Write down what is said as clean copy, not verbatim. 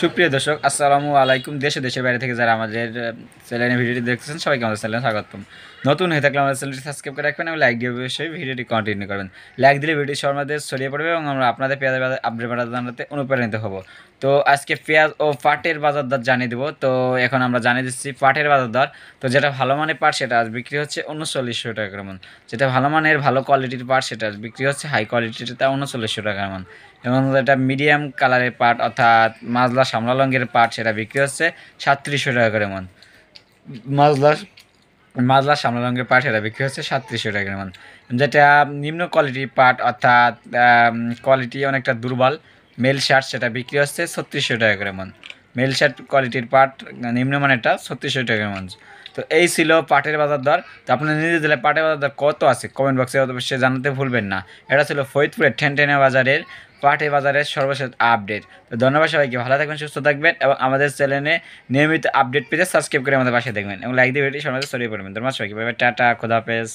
সুপ্রিয় দর্শক আসসালামু আলাইকুম। দেশের বাইরে থেকে যারা আমাদের চ্যানেলে ভিডিওটি দেখতেছেন সবাইকে আমাদের চ্যানেলে স্বাগতম। নতুন হয়ে থাকলে আমাদের চ্যানেলটি সাবস্ক্রাইব করে রাখবেন এবং লাইক দিয়ে অবশ্যই ভিডিওটি কন্টিনিউ করবেন। লাইক দিলে ভিডিও সমাজে ছড়িয়ে পড়বে এবং আমরা আপনাদের পেঁয়াজ আপডেট জানাতে অনুপ্রাণিত হব। তো আজকে পেঁয়াজ ও পাটের বাজার দর জানিয়ে দেবো। তো এখন আমরা জানিয়ে দিচ্ছি পাটের বাজার দর। তো যেটা ভালো মানের পাট সেটা আজ বিক্রি হচ্ছে 3900 টাকা মন। যেটা ভালো মানের ভালো কোয়ালিটির পাট সেটা আজ বিক্রি হচ্ছে হাই কোয়ালিটির তা 3900 টাকা মন। এবং যেটা মিডিয়াম কালারের পাট অর্থাৎ মাজলা সামলা রঙের পাট সেটা বিক্রি হচ্ছে 3700 টাকা করে মন। মাজলা মাজলা সামলা রঙের পাট সেটা বিক্রি হচ্ছে 3700 টাকা করে মন। যেটা নিম্ন কোয়ালিটির পাট অর্থাৎ কোয়ালিটি অনেকটা দুর্বল মেল শার্ট সেটা বিক্রি হচ্ছে 3600 টাকা করে মন। মেল শার্ট কোয়ালিটির পাট নিম্নমানেরটা 3600 টাকা মন। তো এই ছিল পাটের বাজার দর। তো আপনার নিজের জেলায় পাটের বাজার দর কত আছে কমেন্ট বক্সে অবশ্যই জানাতে ভুলবেন না। এটা ছিল ফরিদপুরের ঠেনঠেনা বাজারের পাটের বাজারের সর্বশেষ আপডেট। তো ধন্যবাদ সবাইকে, ভালো থাকবেন, সুস্থ থাকবেন এবং আমাদের চ্যানেলে নিয়মিত আপডেট পেতে সাবস্ক্রাইব করে আমাদের পাশে দেখবেন এবং লাইক দিয়ে ভিডিওটি সমাজে ছড়িয়ে পড়বেন। ধন্যবাদ সবাইকে, টাটা, খোদা হাফেজ।